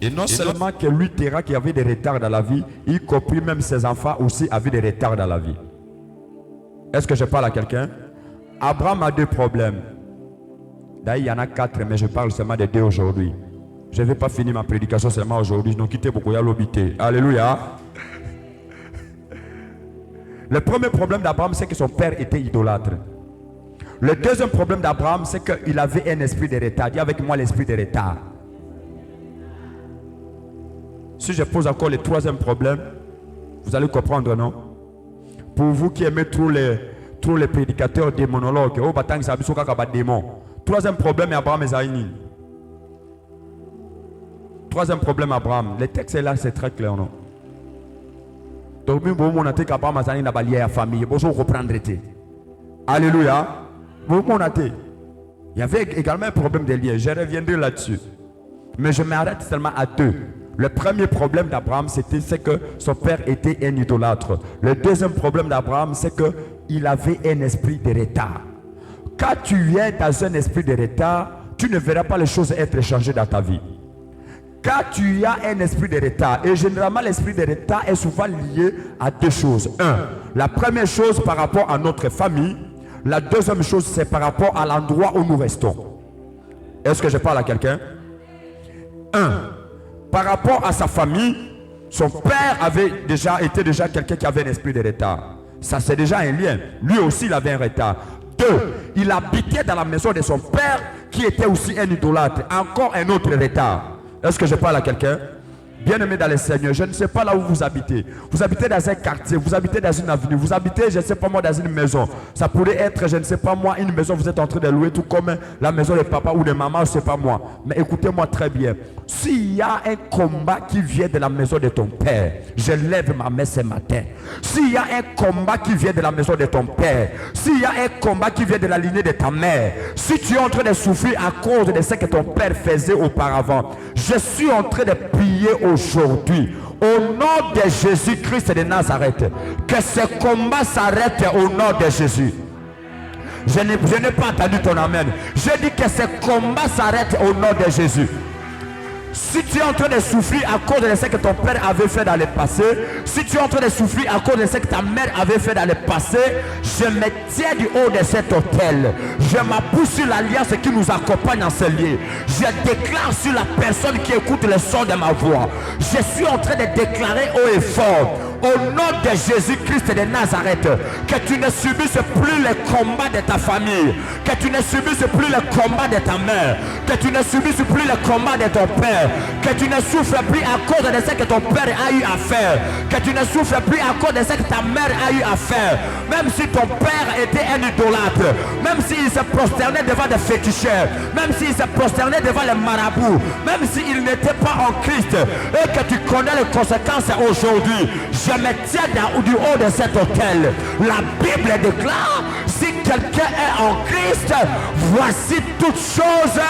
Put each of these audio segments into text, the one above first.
Et non seulement que lui, Terah, qui avait des retards dans la vie, y compris même ses enfants aussi avaient des retards dans la vie. Est-ce que je parle à quelqu'un? Abraham a 2 problèmes. D'ailleurs, il y en a 4, mais je parle seulement de 2 aujourd'hui. Je ne vais pas finir ma prédication seulement aujourd'hui. Donc, quittez beaucoup, il y a l'obité. Alléluia. Le premier problème d'Abraham, c'est que son père était idolâtre. Le deuxième problème d'Abraham, c'est qu'il avait un esprit de retard. Dis avec moi l'esprit de retard. Si je pose encore le troisième problème, vous allez comprendre, non? Pour vous qui aimez tous les prédicateurs démonologues, troisième problème est Abraham et Zaïni. Troisième problème Abraham. Le texte est là, c'est très clair, non? Donc, alléluia. Il y avait également un problème de lien. Je reviendrai là-dessus. Mais je m'arrête seulement à 2. Le premier problème d'Abraham, c'est que son père était un idolâtre. Le deuxième problème d'Abraham, c'est qu'il avait un esprit de retard. Quand tu es dans un esprit de retard, tu ne verras pas les choses être changées dans ta vie. Quand tu as un esprit de retard, et généralement l'esprit de retard est souvent lié à 2 choses. La première chose par rapport à notre famille. La deuxième chose, c'est par rapport à l'endroit où nous restons. Est-ce que je parle à quelqu'un? Par rapport à sa famille, son père était déjà quelqu'un qui avait un esprit de retard. Ça, c'est déjà un lien. Lui aussi, il avait un retard. 2, il habitait dans la maison de son père qui était aussi un idolâtre. Encore un autre retard. Est-ce que je parle à quelqu'un? Bien-aimé dans le Seigneur, je ne sais pas là où vous habitez. Vous habitez dans un quartier, vous habitez dans une avenue, vous habitez, je ne sais pas moi, dans une maison. Ça pourrait être, je ne sais pas moi, une maison que vous êtes en train de louer, tout comme la maison de papa ou de maman, je ne sais pas moi. Mais écoutez-moi très bien. S'il y a un combat qui vient de la maison de ton père, je lève ma main ce matin. S'il y a un combat qui vient de la maison de ton père, s'il y a un combat qui vient de la lignée de ta mère, si tu es en train de souffrir à cause de ce que ton père faisait auparavant, je suis en train de prier aujourd'hui, au nom de Jésus-Christ de Nazareth, que ce combat s'arrête au nom de Jésus. Je n'ai pas entendu ton amen. Je dis que ce combat s'arrête au nom de Jésus. Si tu es en train de souffrir à cause de ce que ton père avait fait dans le passé, si tu es en train de souffrir à cause de ce que ta mère avait fait dans le passé, je me tiens du haut de cet autel. Je m'appuie sur l'alliance qui nous accompagne en ce lieu. Je déclare sur la personne qui écoute le son de ma voix. Je suis en train de déclarer haut et fort, au nom de Jésus-Christ de Nazareth, que tu ne subisses plus le combat de ta famille, que tu ne subisses plus le combat de ta mère, que tu ne subisses plus le combat de ton père, que tu ne souffres plus à cause de ce que ton père a eu à faire, que tu ne souffres plus à cause de ce que ta mère a eu à faire. Même si ton père était un idolâtre, même s'il se prosternait devant des féticheurs, même s'il se prosternait devant les marabouts, même s'il n'était pas en Christ et que tu connais les conséquences aujourd'hui, je me tiens du haut de cet autel. La Bible déclare, si quelqu'un est en Christ, voici toutes choses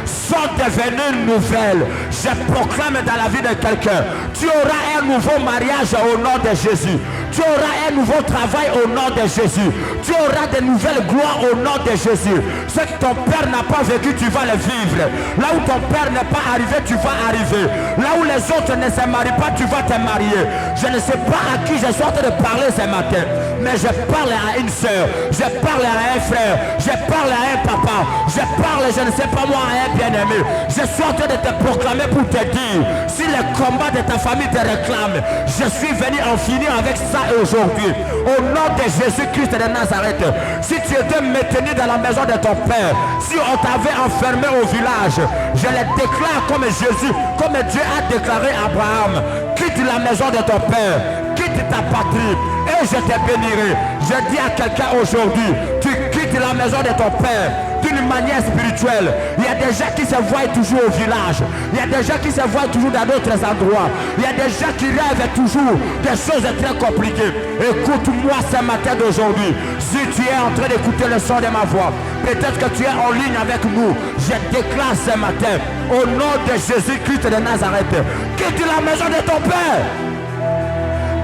sont devenues nouvelles. Je proclame dans la vie de quelqu'un, tu auras un nouveau mariage au nom de Jésus. Tu auras un nouveau travail au nom de Jésus. Tu auras de nouvelles gloires au nom de Jésus. Ce que ton père n'a pas vécu, tu vas le vivre. Là où ton père n'est pas arrivé, tu vas arriver. Là où les autres ne se marient pas, tu vas te marier. Je ne sais pas à qui je suis en train de parler ce matin, mais je parle à une soeur, je parle à un frère, je parle à un papa, je parle, je ne sais pas moi, à un bien-aimé. Je suis en train de te proclamer pour te dire, si le combat de ta famille te réclame, je suis venu en finir avec ça aujourd'hui. Au nom de Jésus-Christ de Nazareth, si tu étais maintenu dans la maison de ton père, si on t'avait enfermé au village, je le déclare comme Jésus, comme Dieu a déclaré à Abraham, quitte la maison de ton père, quitte ta patrie et je te bénirai. Je dis à quelqu'un aujourd'hui, tu quittes la maison de ton père d'une manière spirituelle. Il y a des gens qui se voient toujours au village, il y a des gens qui se voient toujours dans d'autres endroits, il y a des gens qui rêvent toujours des choses très compliquées. Écoute-moi ce matin d'aujourd'hui. Si tu es en train d'écouter le son de ma voix, peut-être que tu es en ligne avec nous, je déclare ce matin, au nom de Jésus-Christ de Nazareth, quitte la maison de ton père,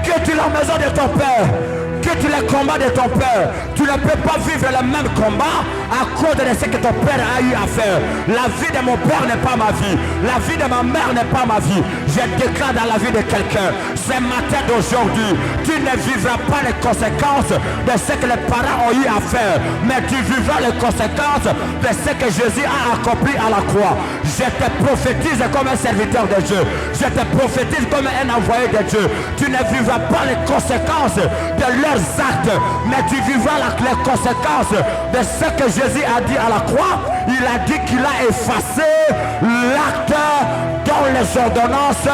quitte la maison de ton père, quitte quittes les combats de ton père. Tu ne peux pas vivre le même combat à cause de ce que ton père a eu à faire. La vie de mon père n'est pas ma vie. La vie de ma mère n'est pas ma vie. Je déclare dans la vie de quelqu'un, ce matin d'aujourd'hui, tu ne vivras pas les conséquences de ce que les parents ont eu à faire, mais tu vivras les conséquences de ce que Jésus a accompli à la croix. Je te prophétise comme un serviteur de Dieu. Je te prophétise comme un envoyé de Dieu. Tu ne vivras pas les conséquences de leurs actes, mais tu vivras les conséquences de ce que Jésus a dit à la croix. Il a dit qu'il a effacé l'acte dont les ordonnances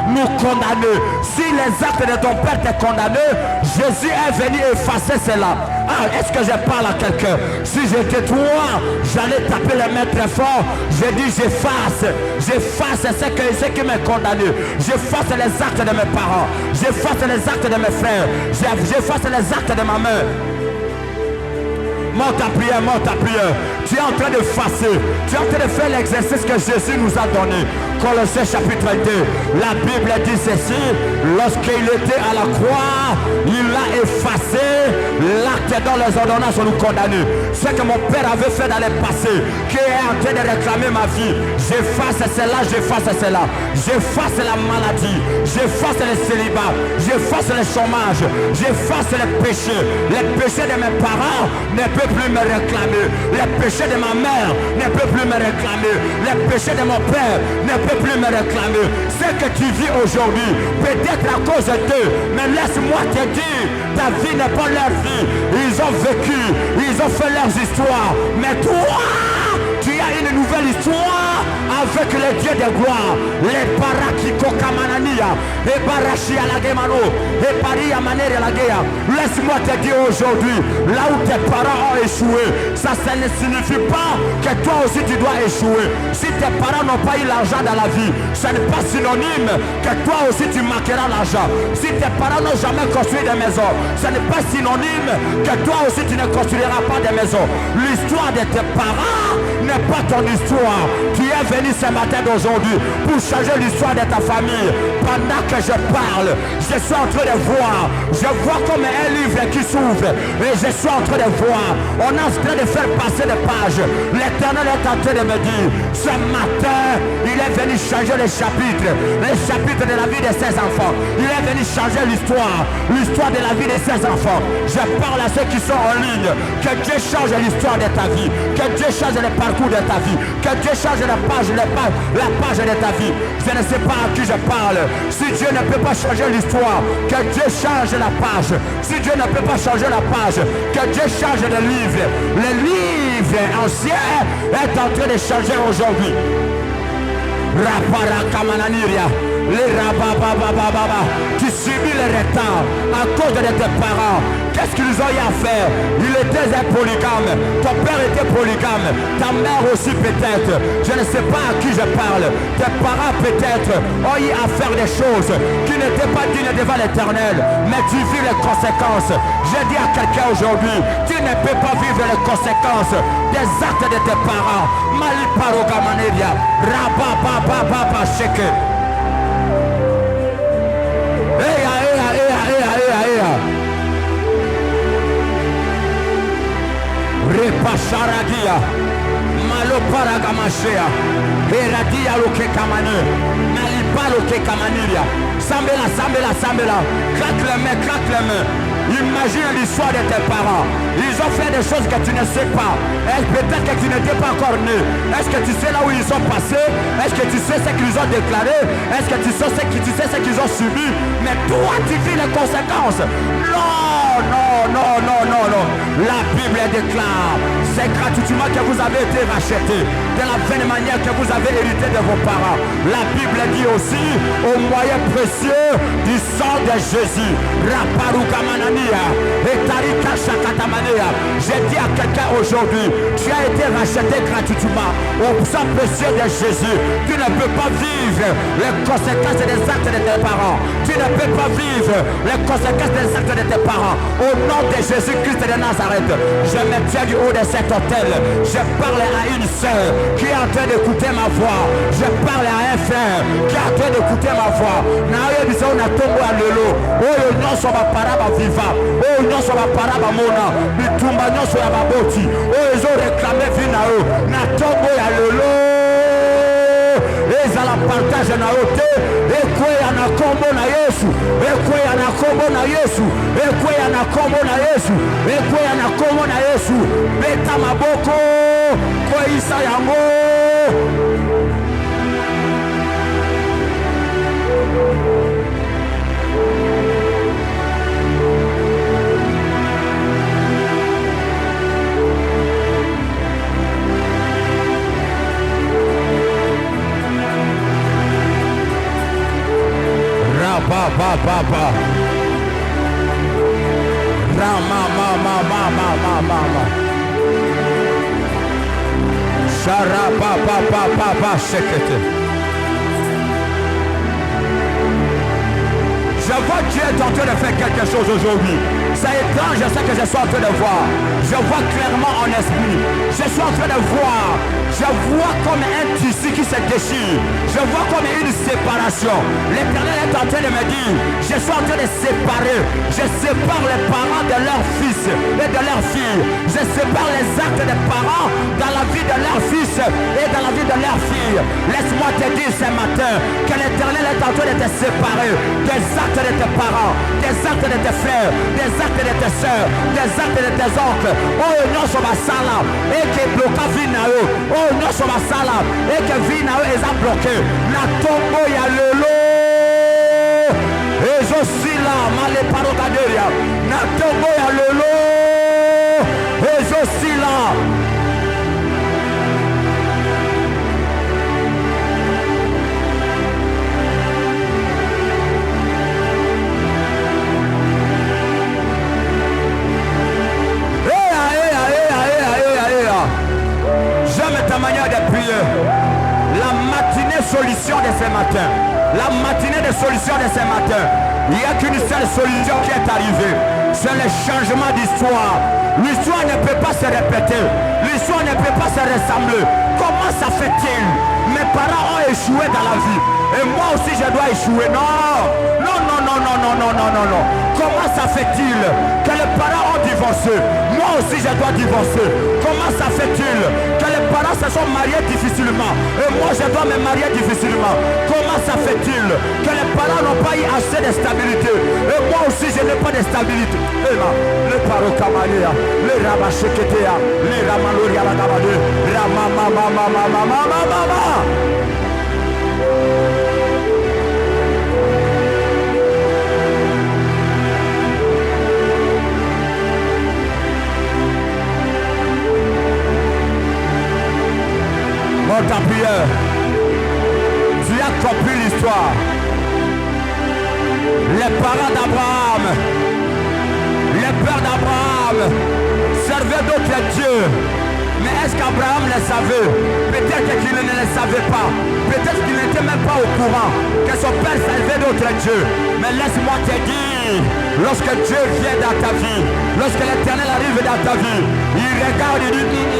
nous condamnent. Si les actes de ton père te condamnent, Jésus est venu effacer cela. Ah, est-ce que je parle à quelqu'un? Si j'étais toi, j'allais taper les mains très fort. J'ai dit j'efface ce qui m'a condamné. J'efface les actes de mes parents. J'efface les actes de mes frères. J'efface les actes de ma mère. Monte ta prière, monte ta prière. Tu es en train de fasser. Tu es en train de faire l'exercice que Jésus nous a donné. Colossiens chapitre 2. La Bible dit ceci. Lorsqu'il était à la croix, il a effacé l'acte dont les ordonnances nous condamnent. Ce que mon père avait fait dans le passé, qui est en train de réclamer ma vie. J'efface cela, j'efface cela. J'efface la maladie. J'efface le célibat. J'efface le chômage. J'efface les péchés. Les péchés de mes parents ne peuvent plus me réclamer. Les péchés de ma mère ne peuvent plus me réclamer. Les péchés de mon père ne peuvent plus me réclamer. Ce que tu vis aujourd'hui, peut-être à cause d'eux, mais laisse-moi te dire, ta vie n'est pas leur vie. Ils ont vécu, ils ont fait leurs histoires, mais toi, tu as une nouvelle histoire avec les dieux de gloire. Les parakiko kamanania, et barashi à la gemano, et pari à manere la guerre. Laisse-moi te dire aujourd'hui, là où tes parents ont échoué, ça ne signifie pas que toi aussi tu dois échouer. Si tes parents n'ont pas eu l'argent dans la vie, ce n'est pas synonyme que toi aussi tu manqueras l'argent. Si tes parents n'ont jamais construit des maisons, ce n'est pas synonyme que toi aussi tu ne construiras pas des maisons. L'histoire de tes parents n'est pas ton histoire. Tu es venu ce matin d'aujourd'hui pour changer l'histoire de ta famille. Pendant que je parle, je suis en train de voir. Je vois comme un livre qui s'ouvre et je suis en train de voir. On est en train de faire passer des pages. L'Éternel est en train de me dire, ce matin, il est venu changer les chapitres de la vie de ses enfants. Il est venu changer l'histoire de la vie de ses enfants. Je parle à ceux qui sont en ligne. Que Dieu change l'histoire de ta vie. Que Dieu change le parcours de ta vie. Que Dieu change la page de ta vie. Je ne sais pas à qui je parle. Si Dieu ne peut pas changer l'histoire, que Dieu change la page. Si Dieu ne peut pas changer la page, que Dieu change le livre. Le livre ancien est en train de changer aujourd'hui. Tu subis le retard à cause de tes parents. Qu'est-ce qu'ils ont eu à faire? Il était un polygame. Ton père était polygame. Ta mère aussi peut-être. Je ne sais pas à qui je parle. Tes parents peut-être ont eu à faire des choses qui n'étaient pas dignes devant l'Éternel. Mais tu vis les conséquences. Je dis à quelqu'un aujourd'hui, tu ne peux pas vivre les conséquences des actes de tes parents. Maliparogamaneria. Rabababababa sheke. Repasharadia Maloparagamashea Heradia Loke Kamane Malipaloke Kamaniria. Sambela. Claque les mains. Imagine l'histoire de tes parents. Ils ont fait des choses que tu ne sais pas. Peut-être que tu n'étais pas encore né. Est-ce que tu sais là où ils sont passés? Est-ce que tu sais ce qu'ils ont déclaré? Est-ce que tu sais ce qu'ils ont subi? Mais toi tu vis les conséquences. Non. La Bible déclare, c'est gratuitement que vous avez été rachetés, de la même manière que vous avez hérité de vos parents. La Bible dit aussi, au moyen précieux du sang de Jésus. J'ai dit à quelqu'un aujourd'hui, tu as été racheté gratuitement au sang précieux de Jésus. Tu ne peux pas vivre les conséquences des actes de tes parents. Tu ne peux pas vivre les conséquences des actes de tes parents. Au nom de Jésus-Christ de Nazareth, je me tiens du haut de cet hôtel. Je parle à une sœur qui est en train d'écouter ma voix. Je parle à un frère qui est en train d'écouter ma voix. Naye bisa on a tombo à lelo. Oh non so ba paraba viva. Oh non so ba paraba mona. Bitumba nyonso ya baboti. Oh ils ont réclamé vinao. Na tombo ya lelo. Ezala partage na ote. Ekwe na kombo na Yesu. Ekwe na kombo na Yesu. Ekwe na kombo na Yesu. Ekwe na kombo na Yesu. Beta maboko. Kwa isa yango. Ba ba ba ba. Ra ma ma ma ma ma ma ma ma. Shara ba ba ba ba ba shekete. Je vois Dieu est en train de faire quelque chose aujourd'hui. C'est étrange, je sais que je suis en train de voir. Je vois clairement en esprit. Je suis en train de voir. Je vois comme un tissu qui se déchire. Je vois comme une séparation. L'Éternel est en train de me dire, je suis en train de séparer. Je sépare les parents de leurs fils et de leurs filles. Je sépare les actes des parents dans la vie de leurs fils et dans la vie de leurs filles. Laisse-moi te dire ce matin que l'Éternel est en train de te séparer des actes de tes parents, des actes de tes frères, des actes de tes soeurs, des actes de tes oncles. Oh non, sur ma salle et qui bloque Vinao. Oh non, sur ma salle et que Vinao est à bloquer. La tombe ya lelo. Et je suis là, malé parocaderia. La tombe ya lelo. Et je suis là. Ta manière de prier. La matinée solution de ce matin. La matinée de solution de ce matin. Il n'y a qu'une seule solution qui est arrivée. C'est le changement d'histoire. L'histoire ne peut pas se répéter. L'histoire ne peut pas se ressembler. Comment ça fait-il? Mes parents ont échoué dans la vie. Et moi aussi je dois échouer. Non. Non, non, non, non, non, non, non, non, non. Comment ça fait-il que les parents ont divorcé? Moi aussi je dois divorcer. Comment ça fait-il que les parents se sont mariés difficilement et moi je dois me marier difficilement? Comment ça fait-il que les parents n'ont pas eu assez de stabilité et moi aussi je n'ai pas de stabilité? Et là, les parents Kamalia, les Rabacheketea, les Ramaloria Lagabade, Ramamamamamamamamama. Ta prière, tu as compris l'histoire. Les parents d'Abraham, les pères d'Abraham servaient d'autres dieux. Mais est-ce qu'Abraham les savait? Peut-être qu'il ne les savait pas. Peut-être qu'il n'était même pas au courant que son père servait d'autres dieux. Mais laisse-moi te dire, lorsque Dieu vient dans ta vie, lorsque l'Éternel arrive dans ta vie, il regarde et dit,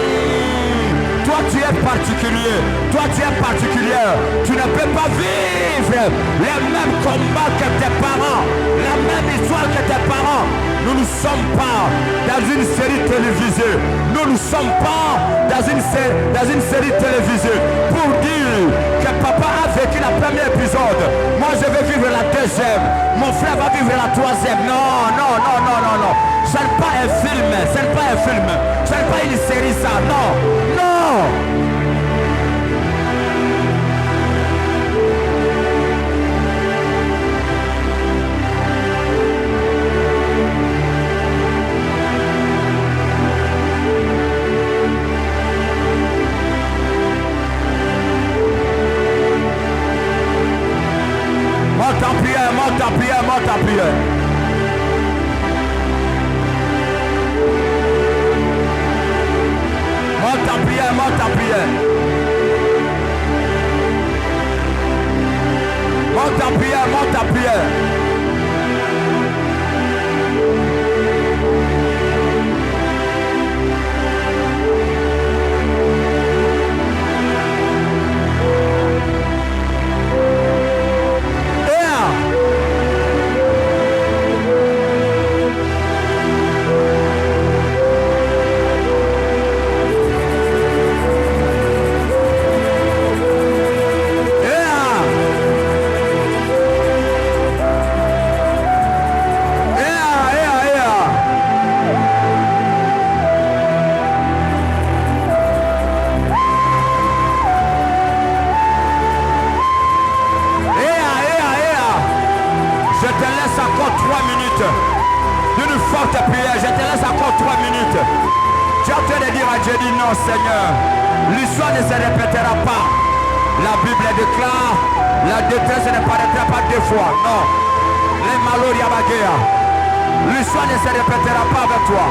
toi tu es particulier, toi tu es particulière, tu ne peux pas vivre les mêmes combats que tes parents, la même histoire que tes parents. Nous ne sommes pas dans une série télévisée, nous ne sommes pas dans une série télévisée pour dire que papa a vécu la première épisode, moi je vais vivre la deuxième, mon frère va vivre la troisième. Non, non, non, non, non, non. Ce n'est pas un film, ce n'est pas un film, ce n'est pas une série ça, non, non. Monte en prière, monte en prière, monte en prière. Monte en prière, monte en prière. Monte en prière, monte en prière. encore 3 minutes d'une forte prière. Je te laisse encore 3 minutes. Tu es en train de dire à Dieu, dis non Seigneur, l'histoire ne se répétera pas. La Bible déclare, la détresse ne paraîtra pas 2 fois. Non. Les malheurs Yabagea. L'histoire ne se répétera pas avec toi.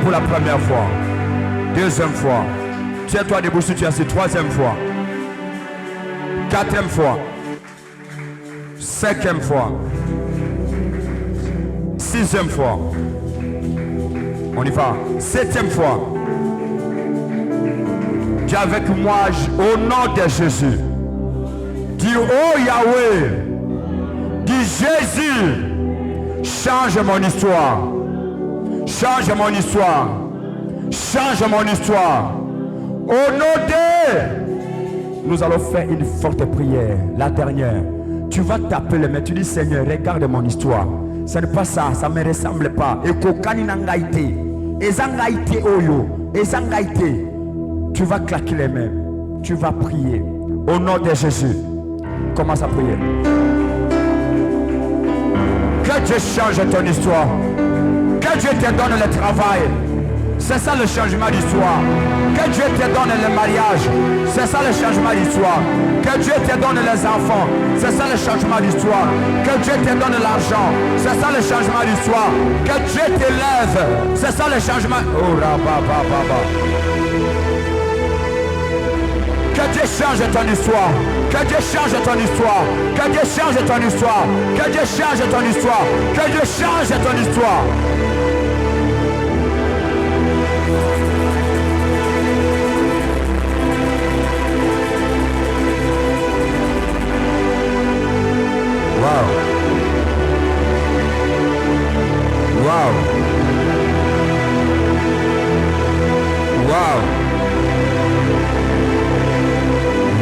Pour la première fois, deuxième fois, tiens-toi debout si tu es assis, troisième fois, quatrième fois, cinquième fois, sixième fois, on y va, septième fois. Dis avec moi au nom de Jésus. Dis oh Yahweh, dis Jésus, change mon histoire. Change mon histoire. Change mon histoire. Au nom de... Nous allons faire une forte prière. La dernière. Tu vas taper les mains. Tu dis Seigneur, regarde mon histoire. Ce n'est pas ça. Ça ne me ressemble pas. Et kokani nangaïté. Et zangaïté oyo. Et zangaïté. Tu vas claquer les mains. Tu vas prier. Au nom de Jésus. Commence à prier. Que Dieu change ton histoire. Que Dieu te donne le travail. C'est ça le changement d'histoire. Que Dieu te donne le mariage. C'est ça le changement d'histoire. Que Dieu te donne les enfants. C'est ça le changement d'histoire. Que Dieu te donne l'argent. C'est ça le changement d'histoire. Que Dieu t'élève. C'est ça le changement. Oh, rabba. Que Dieu change ton histoire. Que Dieu change ton histoire. Que Dieu change ton histoire. Que Dieu change ton histoire. Que Dieu change ton histoire. Wow. Wow. Wow.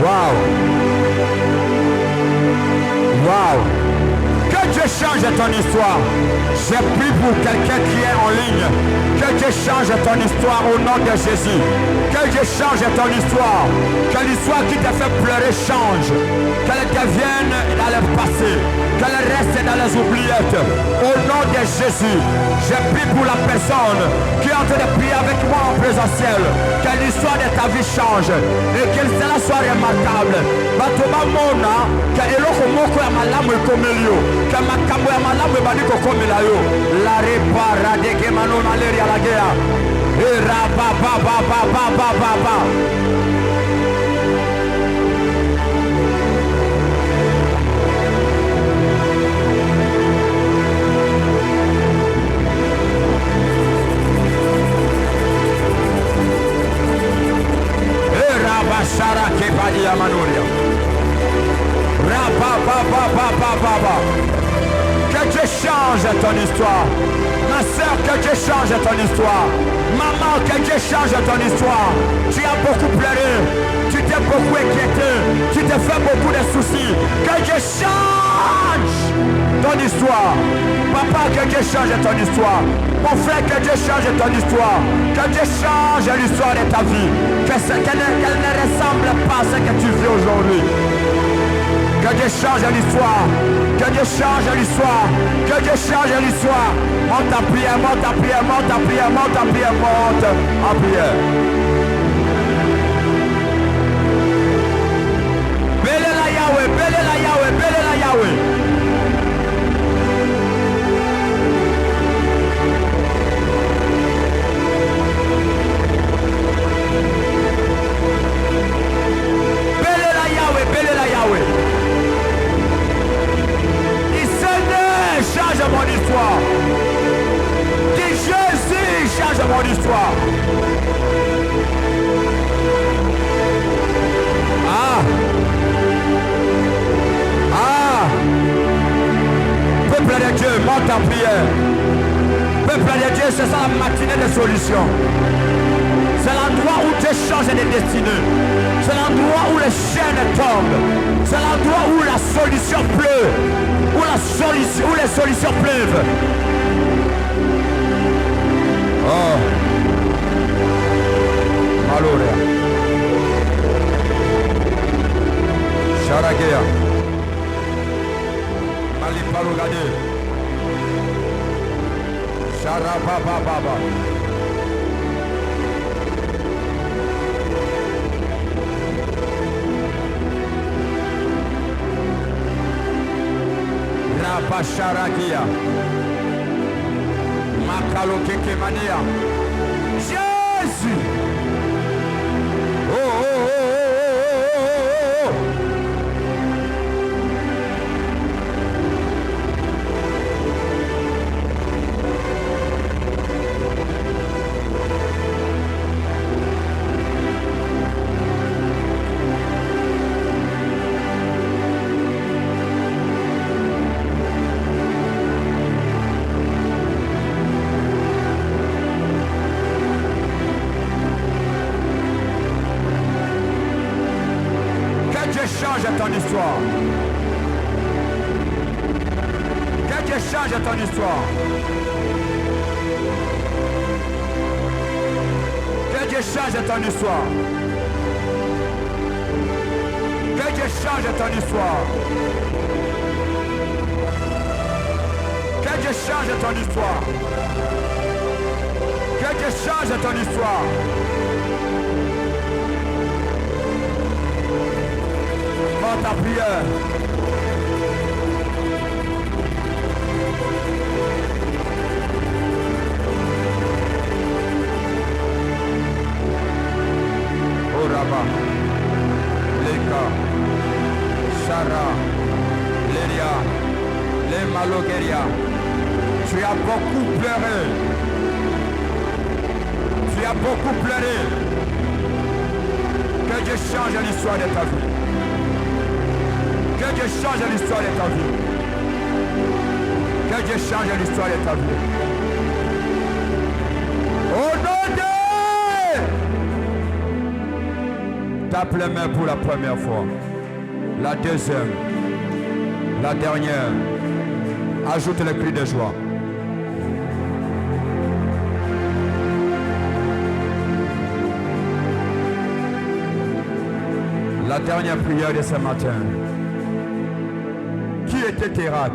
Wow. Wow. Que Dieu change ton histoire. J'ai pris pour quelqu'un qui est en ligne. Que Dieu change ton histoire au nom de Jésus. Que Dieu change ton histoire. Que l'histoire qui t'a fait pleurer change. Qu'elle devienne dans le passé. Qu'elle reste dans les oubliettes. Au nom de Jésus. J'ai pris pour la personne qui est en train de prier avec moi en présentiel. Que l'histoire de ta vie change. Et que cela soit remarquable. Batoba mona. Que eloko moko ya malamu ekomelio. Que makambo ya malamu ebandiko komela yo. La repara de kemano malaria la guerre. Et ba. Rabashara kepadia manoria. Rabba. Que Dieu change ton histoire. Ma soeur, que Dieu change ton histoire. Maman, que Dieu change ton histoire. Tu as beaucoup pleuré. Tu t'es beaucoup inquiété. Tu t'es fait beaucoup de soucis. Que Dieu change ton histoire. Papa, que Dieu change ton histoire. Mon frère, que Dieu change ton histoire. Que Dieu change l'histoire de ta vie. Qu'elle ne ressemble pas à ce que tu vis aujourd'hui. Que Dieu change l'histoire. Que Dieu change l'histoire. Que Dieu change l'histoire. Monte en prière, monte en prière, monte en prière, monte en prière, monte en prière. Yahweh, bénis la Yahweh, bénis la Yahweh. Bénis la Yahweh, bénis la Yahweh. Dis Seigneur, change mon histoire. Dis Jésus, change mon histoire. Ah. Ah. Peuple de Dieu, monte en prière. Peuple de Dieu, c'est ça la matinée des solutions. C'est l'endroit où Dieu change les destinées. C'est l'endroit où les chaînes tombent. C'est l'endroit où la solution pleut. Où les solutions pleuvent. Oh. Malheur. Charagea. Malipalogade. Charababa. Rabasharagia. Makalokekemania. Jésus. Change ton histoire. Que Dieu change ton histoire. Que Dieu change ton histoire. Que Dieu change ton histoire. Que Dieu change ton histoire. Que Dieu change ton histoire. Ta prière. Oh Rabba, Leka, Shara, Leria, les Malogueria. Tu as beaucoup pleuré. Tu as beaucoup pleuré. Que Dieu change l'histoire de ta vie. Que Dieu change l'histoire de ta vie. Que Dieu change l'histoire de ta vie. Au nom de... Tape les mains pour la première fois. La deuxième. La dernière. Ajoute les cris de joie. La dernière prière de ce matin. Qui était Térac?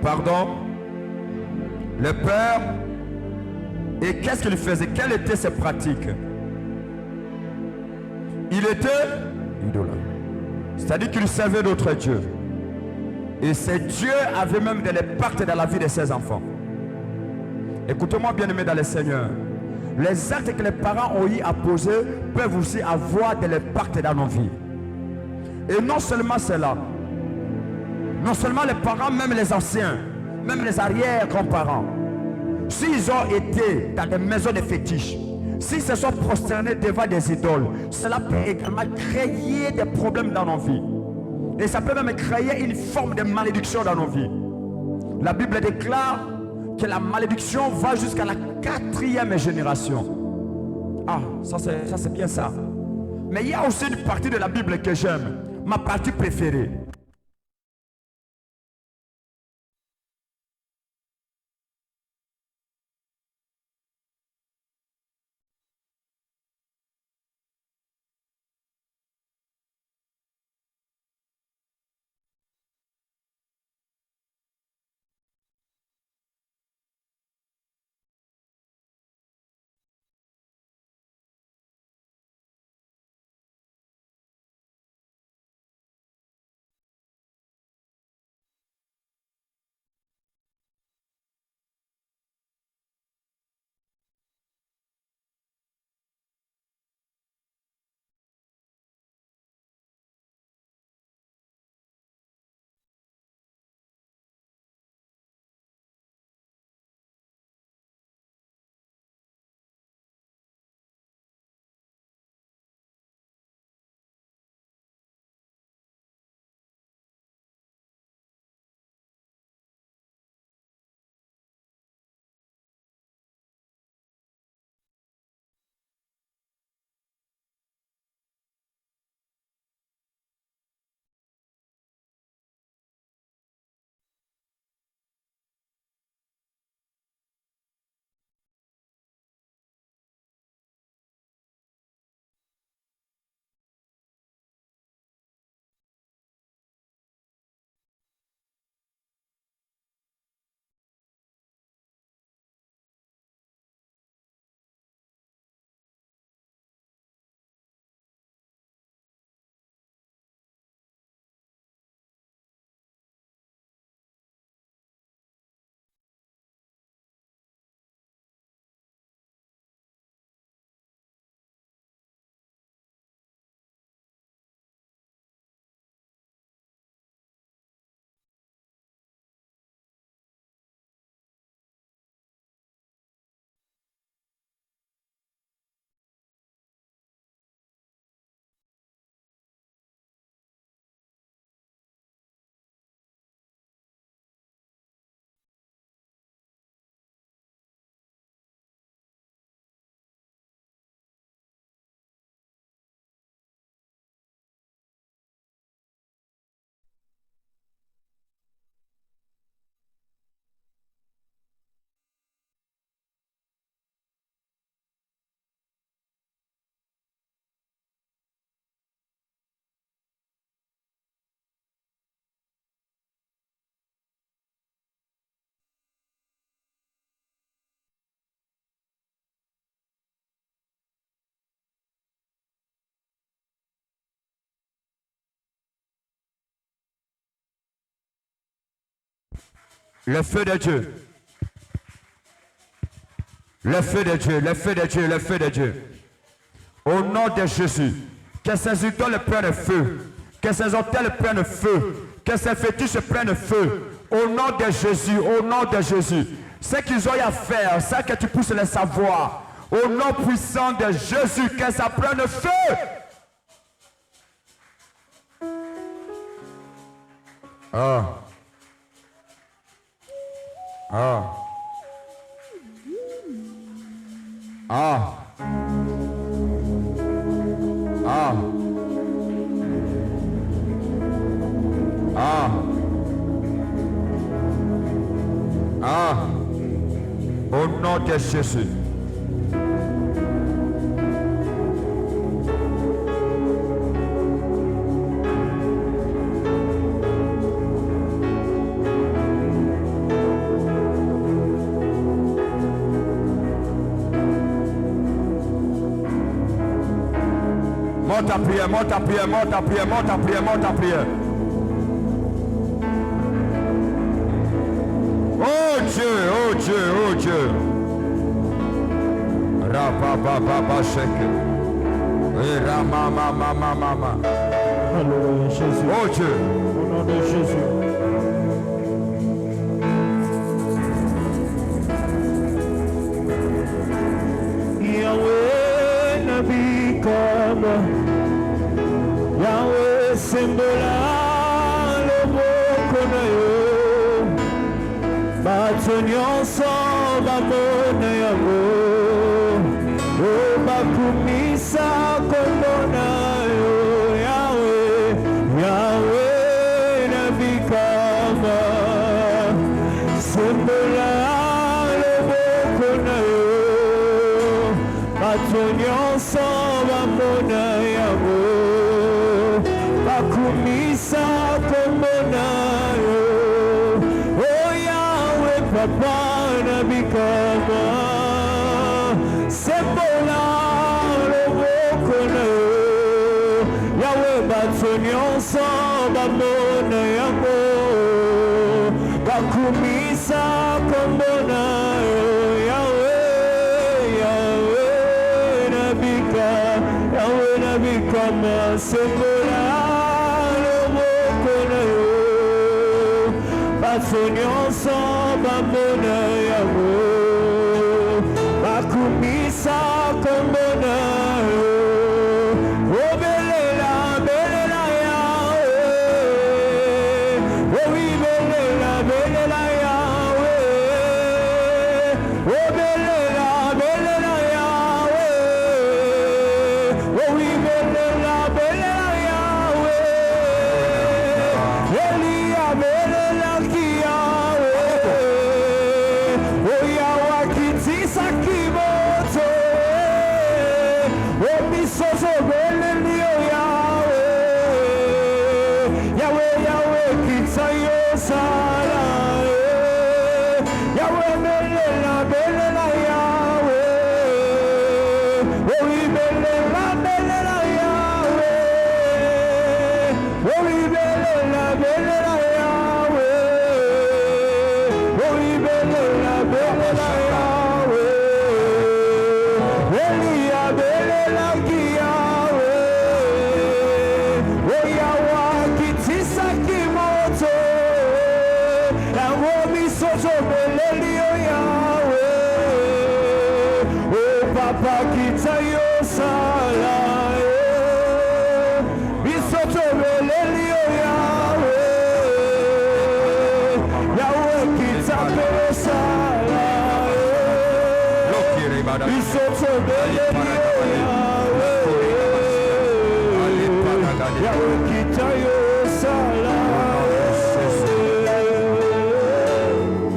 Pardon? Le père. Et qu'est-ce qu'il faisait? Quelles étaient ses pratiques? Il était idolâtre. C'est-à-dire qu'il servait d'autres dieux. Et ces dieux avaient même de l'impact dans la vie de ses enfants. Écoutez-moi bien aimé dans le Seigneur. Les actes que les parents ont eu à poser peuvent aussi avoir de l'impact dans nos vies. Et non seulement cela, non seulement les parents, même les anciens, même les arrière-grands-parents, s'ils ont été dans des maisons de fétiches, s'ils se sont prosternés devant des idoles, cela peut également créer des problèmes dans nos vies. Et ça peut même créer une forme de malédiction dans nos vies. La Bible déclare que la malédiction va jusqu'à la 4e génération. Ah, ça c'est bien ça. Mais il y a aussi une partie de la Bible que j'aime. Ma partie préférée. Le feu de Dieu. Le feu de Dieu, le feu de Dieu, le feu de Dieu. Au nom de Jésus, que ces idoles prennent feu, que ces hôtels prennent feu, que ces fétiches prennent feu. Au nom de Jésus, au nom de Jésus. Ce qu'ils ont à faire, c'est que tu puisses le savoir. Au nom puissant de Jésus, que ça prenne feu. Ah. Ah. Ah. Ah. Ah. Ah. Au nom de Jésus. Monte à prière, monte à prière, monte à prière, monte à prière, monte à prière. Oh Dieu, oh Dieu, oh Dieu. Rabababa sheke. Ramamamamama. Alléluia Jésus. Oh Dieu. Au nom de Jésus. Yahweh Nabi Kaba. Yahweh Sembola Loboko na yo. Bato nyonso bamona yango. O bakumisa kombo na yo. Yahweh, Yahweh Nabi Kaba. Sembola loboko na yo. Bato nyonso bamona yango. Bakumisa kombo na yo. Oh Yahweh Papa Nabi Kaba. Sembola loboko na yo. Yahweh bato nyonso bamona yango. Bakumisa kombo na yo. Yahweh, Yahweh Nabi Kaba. Yahweh Nabi Kaba. Sembola loboko na yo. Bato nyonso bamona yango. Bakumisa kombo na yo. Oh belela, belela Yahweh. Oh oui belela, belela Yahweh. Oh belela, belela Yahweh. Oh oui belela, belela Yahweh. Elia belela ki Yahweh. Oh Yahweh kitisa kimoto. Oh misozo beleli oh Yahweh. Yahweh, Yahweh kitsa yo sala. Yahweh belela, belela Yahweh. Oh oui belela, belela Yahweh. Oh oui belela, belela Yahweh. Oh oui belela, belela Yahweh. Elia belela ki Yahweh. Oh Yahweh kitisa kimoto. Yahweh misozo beleli oh Yahweh. Oh Papa kitsa yo sala. Misozo beleli oh Yahweh. Yahweh kitsa yo sala. Misozo beleli oh Yahweh. Yahweh kitsa yo sala.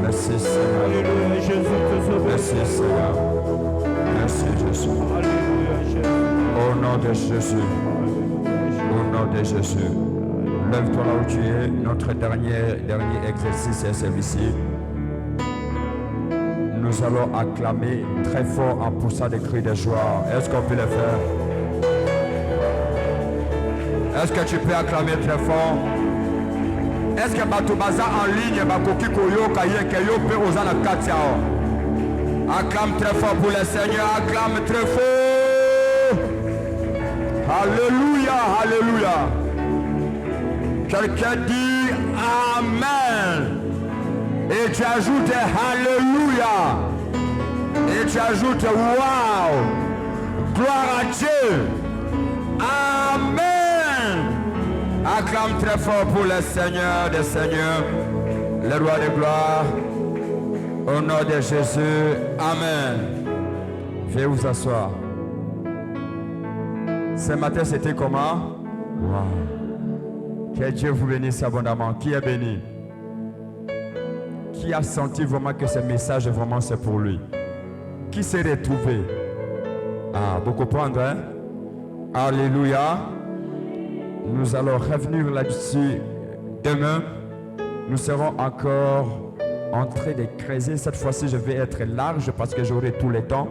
Merci Seigneur. Alléluia Jésus te sauve. Merci Seigneur. Merci Jésus. Alléluia Jésus. Au nom de Jésus. Au nom de Jésus. Lève-toi là où tu es. Notre dernier exercice est celui-ci. Nous allons acclamer très fort en poussant des cris de joie. Est-ce qu'on peut le faire? Est-ce que tu peux acclamer très fort? Est-ce que Batubaza en ligne, Bakoki Koyoka, Yekeyope, Ozana Katiao? Acclame très fort pour le Seigneur, acclame très fort. Alléluia, alléluia. Quelqu'un dit Amen. Et tu ajoutes Alléluia. Et tu ajoutes Wow. Gloire à Dieu. Amen. Acclame très fort pour le Seigneur des Seigneurs, le roi de gloire. Au nom de Jésus. Amen. Veuillez vous asseoir. Ce matin, c'était comment? Wow. Que Dieu vous bénisse abondamment. Qui est béni? Qui a senti vraiment que ce message, vraiment, c'est pour lui? Qui s'est retrouvé? Ah, vous comprenez, hein? Alléluia. Nous allons revenir là-dessus demain. Nous serons encore en train de creuser. Cette fois-ci, je vais être large parce que j'aurai tout le temps.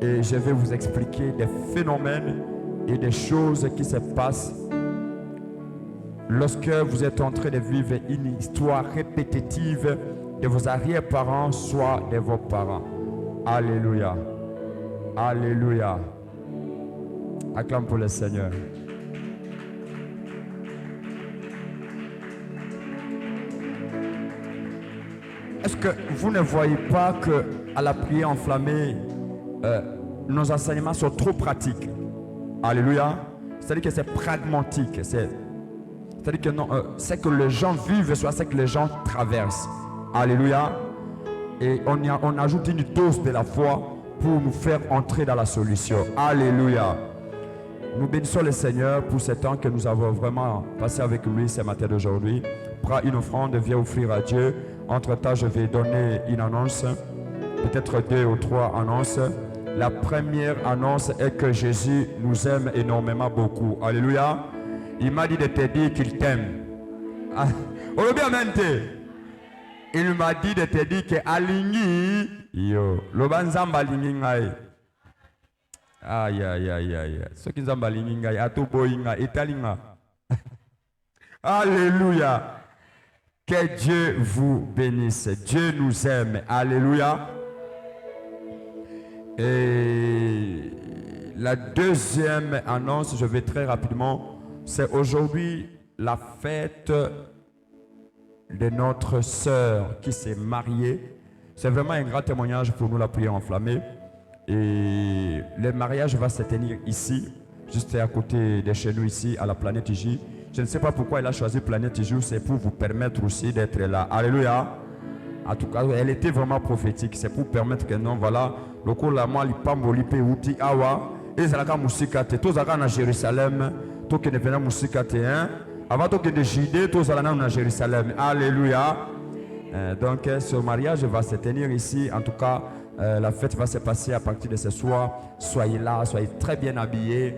Et je vais vous expliquer des phénomènes et des choses qui se passent lorsque vous êtes en train de vivre une histoire répétitive de vos arrière-parents, soit de vos parents. Alléluia. Alléluia. Acclame pour le Seigneur. Est-ce que vous ne voyez pas que à la prière enflammée, nos enseignements sont trop pratiques? Alléluia. C'est-à-dire que c'est pragmatique. C'est-à-dire que non, c'est que les gens vivent, soit c'est que les gens traversent. Alléluia. Et on ajoute une dose de la foi pour nous faire entrer dans la solution. Alléluia. Nous bénissons le Seigneur pour ce temps que nous avons vraiment passé avec lui ce matin d'aujourd'hui. Prends une offrande, viens offrir à Dieu. Entre-temps, je vais donner une annonce, peut-être 2 ou 3 annonces. La première annonce est que Jésus nous aime énormément beaucoup. Alléluia. Il m'a dit de te dire qu'il t'aime. Il m'a dit de te dire que Aligni, yo, lobanzamba aligni ngai. Aïe, aïe, aïe, aïe. Ce qui zamba aligni ngai, atoboinga, etalinga. Alléluia. Que Dieu vous bénisse. Dieu nous aime. Alléluia. Et la deuxième annonce, je vais très rapidement, c'est aujourd'hui la fête de notre sœur qui s'est mariée. C'est vraiment un grand témoignage pour nous, la prière enflammée. Et le mariage va se tenir ici, juste à côté de chez nous, ici, à la Planète J. Je ne sais pas pourquoi elle a choisi Planète J, c'est pour vous permettre aussi d'être là. Alléluia. En tout cas, elle était vraiment prophétique. C'est pour permettre que non, voilà, le coup la moi, l'ipambo, l'ipéouti, awa, et zalaka musikate, tous à Jérusalem, tous qui ne venaient musikate, hein. Avant que de Judée, tous à Jérusalem. Alléluia. Donc, ce mariage va se tenir ici. En tout cas, la fête va se passer à partir de ce soir. Soyez là, soyez très bien habillés.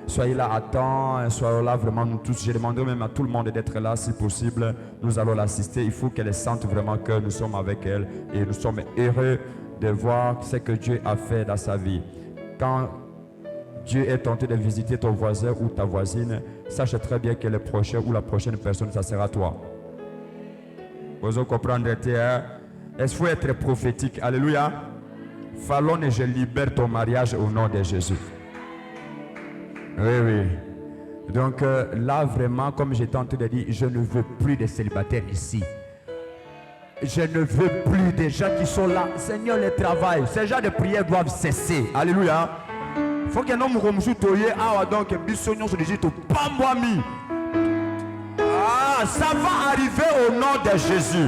Soyez là à temps, soyez là vraiment nous tous. Je demanderai même à tout le monde d'être là si possible. Nous allons l'assister. Il faut qu'elle sente vraiment que nous sommes avec elle et nous sommes heureux de voir ce que Dieu a fait dans sa vie. Quand Dieu est tenté de visiter ton voisin ou ta voisine, sache très bien que le prochain ou la prochaine personne, ça sera toi. Vous comprendre, est-ce qu'il faut être prophétique? Alléluia. Fallon et je libère ton mariage au nom de Jésus. Oui, oui. Donc là, vraiment, comme j'étais en train de dire, je ne veux plus de célibataires ici. Je ne veux plus des gens qui sont là. Seigneur, le travail, ces gens de prière doivent cesser. Alléluia. Il faut qu'un homme comme toye. Ah, donc, bisognon se dit, pas moi mi. Ah, ça va arriver au nom de Jésus.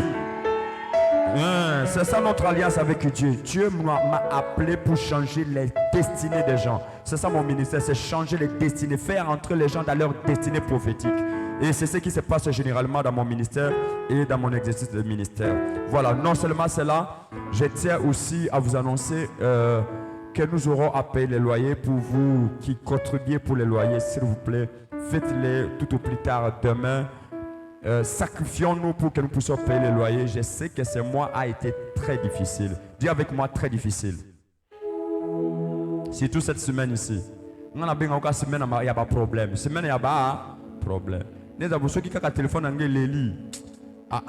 C'est ça notre alliance avec Dieu. Dieu m'a appelé pour changer les destinées des gens. C'est ça mon ministère, c'est changer les destinées, faire entrer les gens dans leur destinée prophétique. Et c'est ce qui se passe généralement dans mon ministère et dans mon exercice de ministère. Voilà, non seulement cela, je tiens aussi à vous annoncer que nous aurons à payer les loyers. Pour vous qui contribuez pour les loyers, s'il vous plaît, faites-les tout au plus tard demain. Sacrifions-nous pour que nous puissions payer les loyers. Je sais que ce mois a été très difficile. Dis avec moi, très difficile. C'est toute cette semaine ici. Il n'y a pas de problème. Semaine, il n'y a pas de problème. Nous avons ceux qui ont un téléphone en anglais. Ah.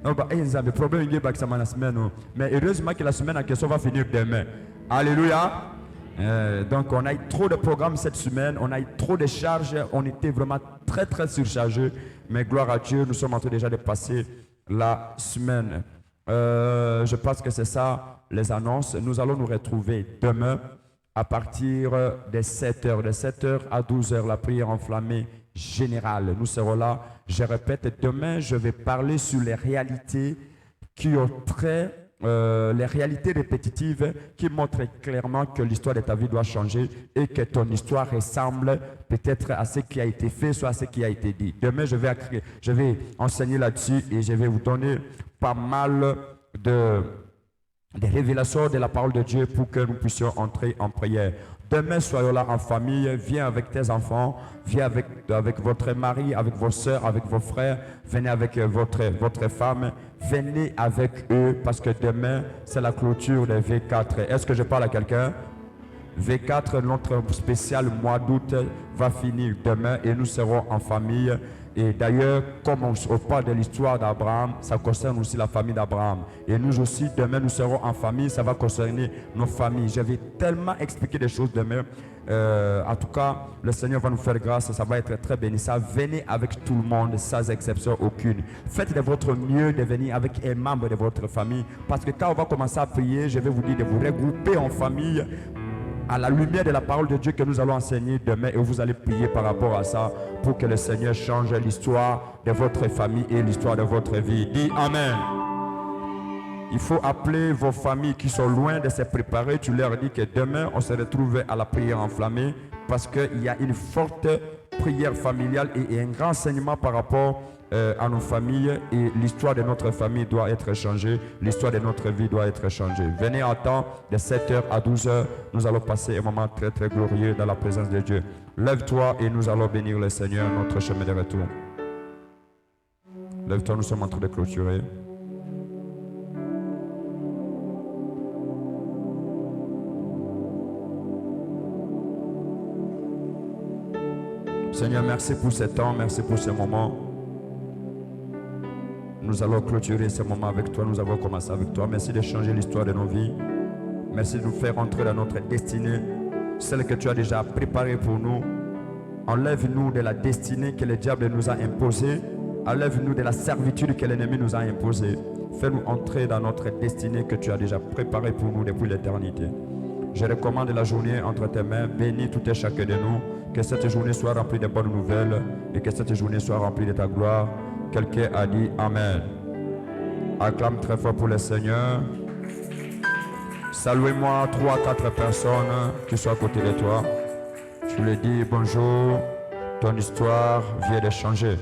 Non, bah, il y a des problèmes la semaine. Mais heureusement que la semaine en question va finir demain. Alléluia. Donc on a eu trop de programmes cette semaine, on a eu trop de charges, on était vraiment très surchargés. Mais gloire à Dieu, nous sommes en train déjà de passer la semaine. Je pense que c'est ça les annonces. Nous allons nous retrouver demain à partir de 7h. De 7h à 12h, la prière enflammée générale. Nous serons là. Je répète, demain, je vais parler sur les réalités qui ont trait, les réalités répétitives qui montrent clairement que l'histoire de ta vie doit changer et que ton histoire ressemble peut-être à ce qui a été fait, soit à ce qui a été dit. Demain, je vais enseigner là-dessus et je vais vous donner pas mal des révélations de la parole de Dieu pour que nous puissions entrer en prière. Demain, soyons là en famille, viens avec tes enfants, viens avec votre mari, avec vos soeurs, avec vos frères, venez avec votre femme, venez avec eux parce que demain, c'est la clôture des V4. Est-ce que je parle à quelqu'un? V4, notre spécial mois d'août va finir demain et nous serons en famille. Et d'ailleurs, comme on parle de l'histoire d'Abraham, ça concerne aussi la famille d'Abraham. Et nous aussi, demain, nous serons en famille, ça va concerner nos familles. Je vais tellement expliquer des choses demain. En tout cas, le Seigneur va nous faire grâce, ça va être très bénissant. Venez avec tout le monde, sans exception aucune. Faites de votre mieux de venir avec un membre de votre famille. Parce que quand on va commencer à prier, je vais vous dire de vous regrouper en famille à la lumière de la parole de Dieu que nous allons enseigner demain et vous allez prier par rapport à ça pour que le Seigneur change l'histoire de votre famille et l'histoire de votre vie. Dis Amen. Il faut appeler vos familles qui sont loin de se préparer. Tu leur dis que demain on se retrouve à la prière enflammée parce qu'il y a une forte prière familiale et un grand enseignement par rapport à nos familles et l'histoire de notre famille doit être changée, l'histoire de notre vie doit être changée. Venez en temps de 7h à 12h, nous allons passer un moment très glorieux dans la présence de Dieu. Lève-toi et nous allons bénir le Seigneur, notre chemin de retour. Lève-toi, nous sommes en train de clôturer. Seigneur, merci pour ce temps, merci pour ce moment. Nous allons clôturer ce moment avec toi, nous avons commencé avec toi. Merci de changer l'histoire de nos vies. Merci de nous faire entrer dans notre destinée, celle que tu as déjà préparée pour nous. Enlève-nous de la destinée que le diable nous a imposée. Enlève-nous de la servitude que l'ennemi nous a imposée. Fais-nous entrer dans notre destinée que tu as déjà préparée pour nous depuis l'éternité. Je recommande la journée entre tes mains. Bénis tout et chacun de nous. Que cette journée soit remplie de bonnes nouvelles et que cette journée soit remplie de ta gloire. Quelqu'un a dit Amen. Acclame très fort pour le Seigneur. Saluez-moi 3 à 4 personnes qui sont à côté de toi. Tu leur dis bonjour, ton histoire vient de changer.